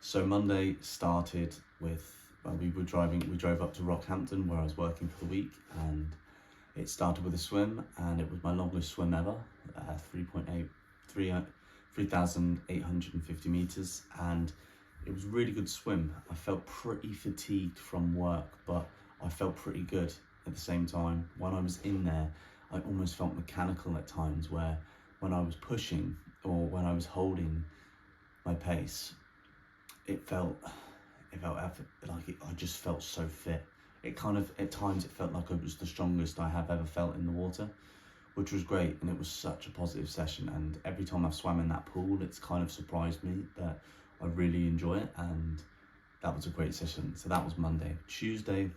So Monday started with, we drove up to Rockhampton where I was working for the week, and it started with a swim, and it was my longest swim ever, 3,850 meters, and it was a really good swim. I felt pretty fatigued from work, but I felt pretty good at the same time. When I was in there, I almost felt mechanical at times, where when I was pushing or when I was holding my pace, it felt like I just felt so fit. It kind of, at times it felt like it was the strongest I have ever felt in the water, which was great, and it was such a positive session. And every time I've swam in that pool, it's kind of surprised me that I really enjoy it, and that was a great session. So that was Monday. Tuesday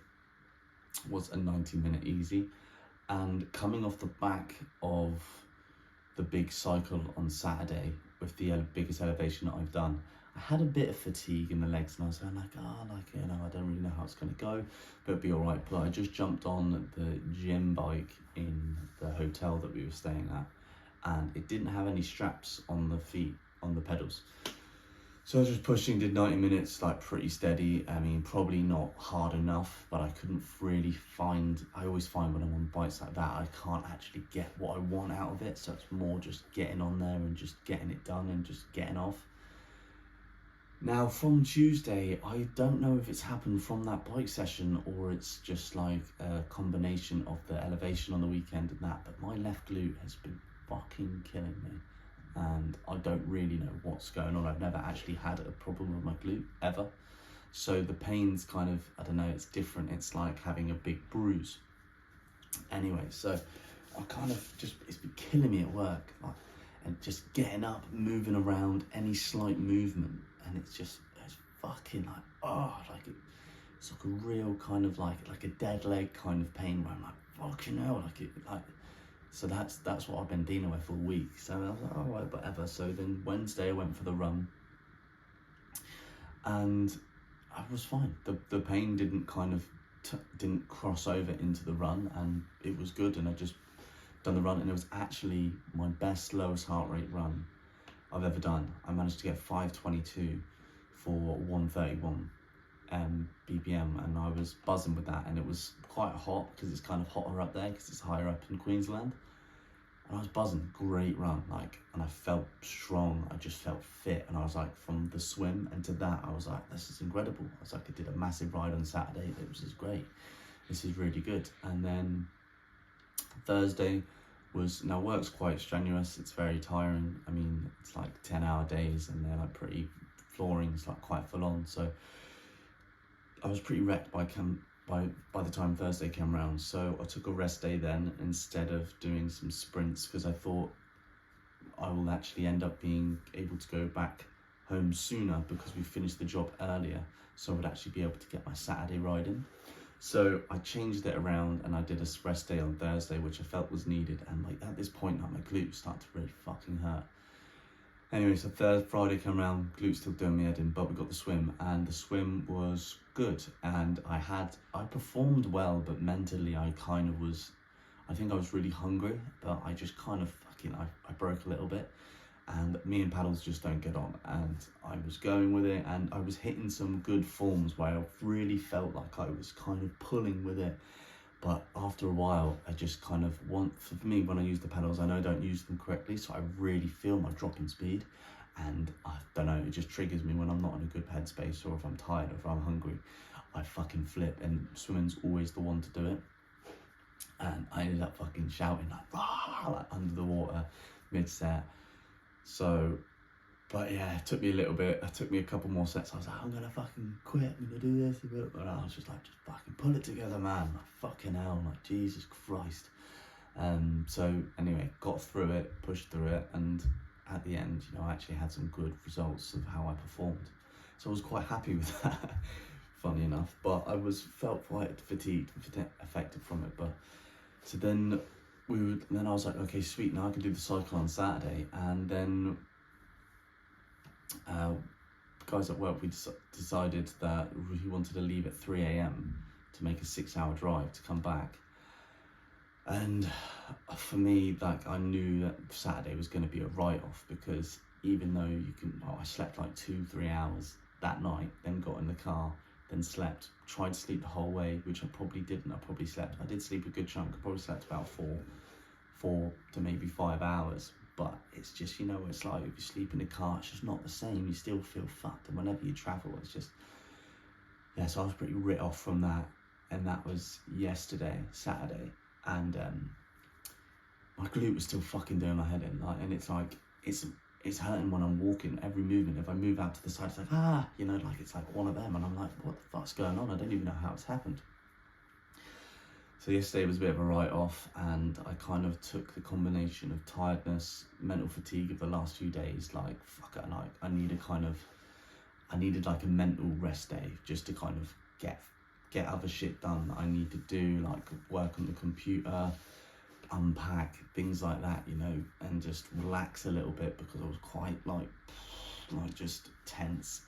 was a 90-minute easy, and coming off the back of the big cycle on Saturday with the biggest elevation that I've done, I had a bit of fatigue in the legs, and I was like, I don't really know how it's going to go, but it'll be all right. But I just jumped on the gym bike in the hotel that we were staying at, and it didn't have any straps on the feet, on the pedals. So I was just pushing, did 90 minutes, like pretty steady. I mean, probably not hard enough, but I couldn't really find, I always find when I'm on bikes like that, I can't actually get what I want out of it. So it's more just getting on there and just getting it done and just getting off. Now from Tuesday, I don't know if it's happened from that bike session or it's just like a combination of the elevation on the weekend and that, but my left glute has been fucking killing me. And I don't really know what's going on. I've never actually had a problem with my glute ever. So the pain's kind of, I don't know, it's different. It's like having a big bruise. Anyway, so I kind of just, it's been killing me at work. Like, and just getting up, moving around, any slight movement. And it's fucking like, it's like a real kind of like a dead leg kind of pain where I'm like, fucking hell, so that's what I've been dealing with all week. So I was like, all right, whatever. So then Wednesday I went for the run, and I was fine. The pain didn't didn't cross over into the run, and it was good. And I just done the run, and it was actually my best lowest heart rate run I've ever done. I managed to get 522 for 131 BPM, and I was buzzing with that. And it was quite hot because it's kind of hotter up there because it's higher up in Queensland. And I was buzzing, great run, and I felt strong. I just felt fit, and I was like, from the swim and to that, I was like, this is incredible. I was like, I did a massive ride on Saturday. It was just great. This is really good. And then Thursday was, now work's quite strenuous. It's very tiring. I mean, it's like 10-hour days, and they're like pretty flooring. It's like quite full on. So I was pretty wrecked by the time Thursday came around. So I took a rest day then instead of doing some sprints, because I thought I will actually end up being able to go back home sooner because we finished the job earlier. So I would actually be able to get my Saturday ride in. So I changed it around and I did a rest day on Thursday, which I felt was needed. And like at this point, like my glutes started to really fucking hurt. Anyway, so Friday came around, glutes still doing me head in, but we got the swim, and the swim was good. And I performed well, but mentally I think I was really hungry, but I just kind of I broke a little bit. And me and paddles just don't get on, and I was going with it, and I was hitting some good forms where I really felt like I was kind of pulling with it. But after a while, I just kind of for me, when I use the pedals, I know I don't use them correctly, so I really feel my drop in speed. And I don't know, it just triggers me when I'm not in a good headspace, or if I'm tired, or if I'm hungry, I fucking flip, and swimming's always the one to do it. And I ended up fucking shouting like, "Rah!" like under the water, mid-set. So, but yeah, it took me a couple more sets. I was like, I'm gonna fucking quit, I'm gonna do this, and I was just like, just fucking pull it together, man. Like, fucking hell, like, Jesus Christ. So anyway, got through it, pushed through it, and at the end, I actually had some good results of how I performed. So I was quite happy with that, funny enough, but I felt quite fatigued, affected from it. But so then I was like, okay, sweet, now I can do the cycle on Saturday. And then guys at work, we decided that we wanted to leave at 3 a.m. to make a 6-hour drive to come back. And for me, I knew that Saturday was going to be a write-off, because even though I slept like 2-3 hours that night, then got in the car, then slept, tried to sleep the whole way, which I probably didn't. I did sleep a good chunk. I probably slept about four to maybe 5 hours. But it's just, you know, it's like if you sleep in a car, it's just not the same. You still feel fucked. And whenever you travel, it's just, yeah, so I was pretty writ off from that. And that was yesterday, Saturday. And my glute was still fucking doing my head in. Like, and it's like, it's hurting when I'm walking. Every movement, if I move out to the side, it's like, you know, like it's like one of them. And I'm like, what the fuck's going on? I don't even know how it's happened. So yesterday was a bit of a write-off, and I kind of took the combination of tiredness, mental fatigue of the last few days, like, fuck it, like, I needed like a mental rest day just to kind of get other shit done that I need to do, like work on the computer, unpack, things like that, you know, and just relax a little bit because I was quite like just tense.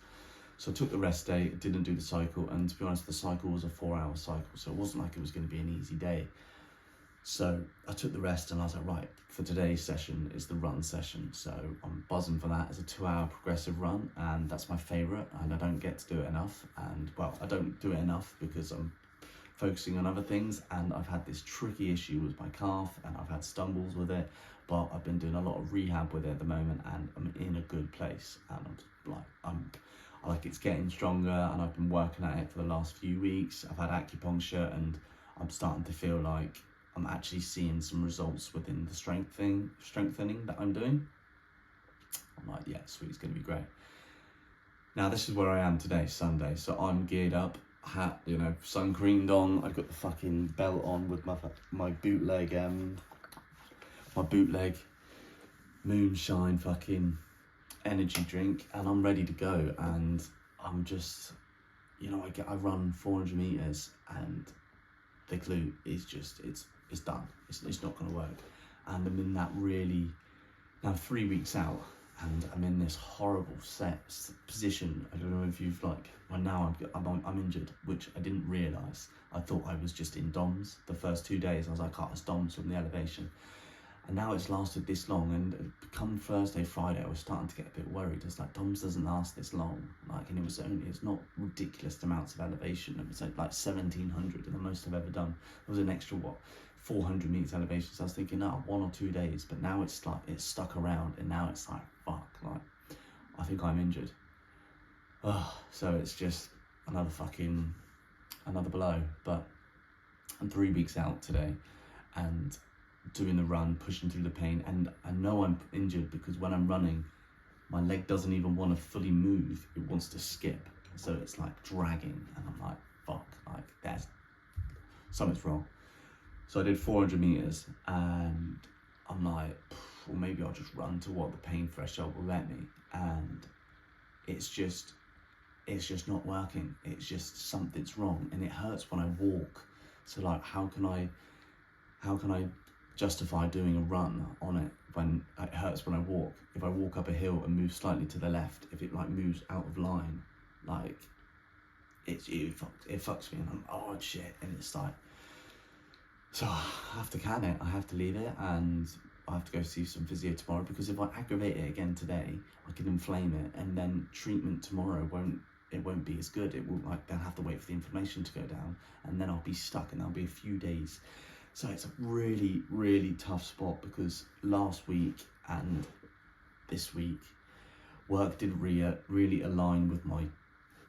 So I took the rest day, didn't do the cycle, and to be honest, the cycle was a 4-hour cycle, so it wasn't like it was going to be an easy day. So I took the rest and I was like, right, for today's session is the run session. So I'm buzzing for that. It's a 2-hour progressive run, and that's my favourite, and I don't get to do it enough. And well, I don't do it enough because I'm focusing on other things, and I've had this tricky issue with my calf, and I've had stumbles with it, but I've been doing a lot of rehab with it at the moment, and I'm in a good place, and it's getting stronger, and I've been working at it for the last few weeks. I've had acupuncture, and I'm starting to feel like I'm actually seeing some results within the strengthening that I'm doing. I'm like, yeah, sweet, it's gonna be great. Now this is where I am today, Sunday, so I'm geared up, hat, you know, sun creamed on. I've got the fucking belt on with my bootleg moonshine fucking energy drink, and I'm ready to go. And I'm just, you know, I run 400 meters, and the glute is just, it's done. It's not going to work. And I'm in that really, now 3 weeks out, and I'm in this horrible position. I don't know if you've like, well, now I'm injured, which I didn't realise. I thought I was just in DOMS. The first 2 days I was like, it's DOMS from the elevation. And now it's lasted this long, and come Thursday, Friday, I was starting to get a bit worried. It's like, DOMS doesn't last this long. Like, and it's not ridiculous amounts of elevation. It was like 1,700, and the most I've ever done. It was an extra, 400 meters elevation. So I was thinking, 1 or 2 days, but now it's like, it's stuck around, and now it's like, fuck, like, I think I'm injured. So it's just another blow. But I'm 3 weeks out today, and doing the run, pushing through the pain, and I know I'm injured because when I'm running, my leg doesn't even want to fully move, it wants to skip, so it's like dragging, and I'm like, fuck, like there's something's wrong. So I did 400 meters, and I'm like, well, maybe I'll just run to what the pain threshold will let me, and it's just not working. It's just something's wrong, and it hurts when I walk. So like, how can I justify doing a run on it when it hurts when I walk? If I walk up a hill and move slightly to the left, if it like moves out of line, like it fucks me, and I'm, oh shit, and it's like, so I have to can it, I have to leave it, and I have to go see some physio tomorrow, because if I aggravate it again today, I can inflame it, and then treatment tomorrow won't be as good. It will, like, then have to wait for the inflammation to go down, and then I'll be stuck, and that'll be a few days. So it's a really, really tough spot, because last week and this week, work didn't really align with my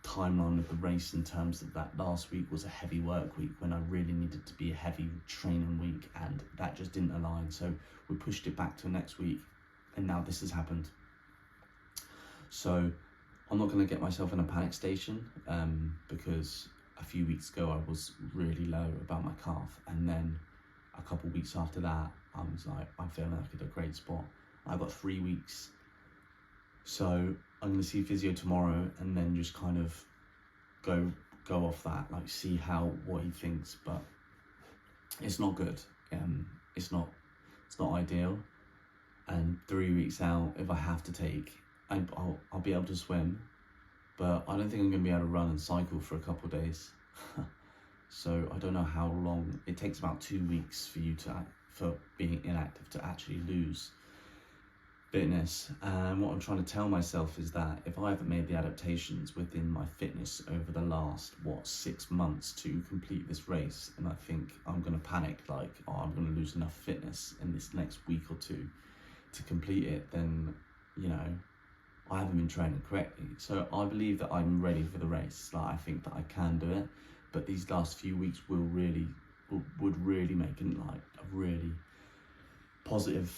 timeline of the race, in terms of that last week was a heavy work week when I really needed to be a heavy training week, and that just didn't align. So we pushed it back to next week, and now this has happened. So I'm not going to get myself in a panic station, because a few weeks ago I was really low about my calf, and then a couple weeks after that I was like, I'm feeling like I'm in a great spot. I've got 3 weeks, so I'm going to see physio tomorrow, and then just kind of go off that, like see what he thinks. But it's not good. It's not ideal. And 3 weeks out, if I have to take, I'll be able to swim, but I don't think I'm going to be able to run and cycle for a couple of days. So I don't know how long. It takes about 2 weeks for being inactive to actually lose fitness. And what I'm trying to tell myself is that if I haven't made the adaptations within my fitness over the last 6 months to complete this race, and I think I'm going to panic like, oh, I'm going to lose enough fitness in this next week or two to complete it, then you know I haven't been training correctly. So I believe that I'm ready for the race. Like, I think that I can do it, but these last few weeks would really make it like a really positive,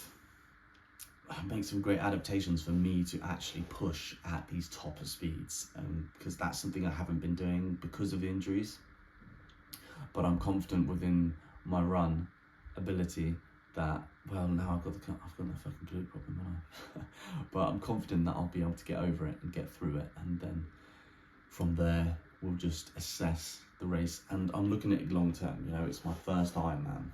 make some great adaptations for me to actually push at these topper speeds, because that's something I haven't been doing because of injuries. But I'm confident within my run ability that, well, now I've got the fucking glute problem, haven't I? But I'm confident that I'll be able to get over it and get through it, and then from there we'll just assess the race. And I'm looking at it long term. You know, it's my first Ironman.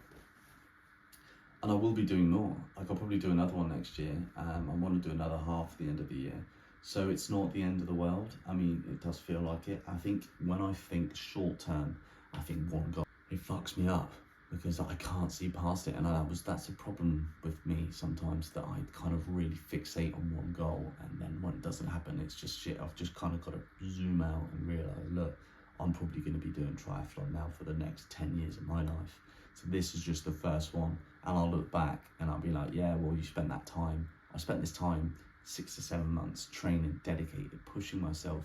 And I will be doing more. Like, I'll probably do another one next year. I want to do another half at the end of the year. So it's not the end of the world. I mean, it does feel like it. I think when I think short term, I think one goal, it fucks me up because I can't see past it. And that's a problem with me sometimes, that I kind of really fixate on one goal, and then when it doesn't happen, it's just shit. I've just kind of got to zoom out and realise, look, I'm probably going to be doing triathlon now for the next 10 years of my life. So this is just the first one, and I'll look back and I'll be like, yeah, well, you spent that time. I spent this time, 6 to 7 months, training, dedicated, pushing myself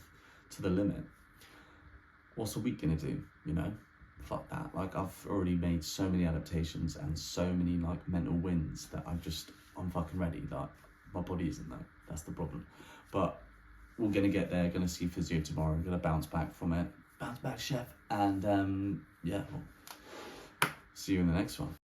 to the limit. What's a week gonna do, you know? Fuck that. Like, I've already made so many adaptations and so many like mental wins that I'm fucking ready. Like, my body isn't though, that's the problem. But we're gonna get there, gonna see physio tomorrow, gonna bounce back from it. Bounce back, chef. And yeah, well, see you in the next one.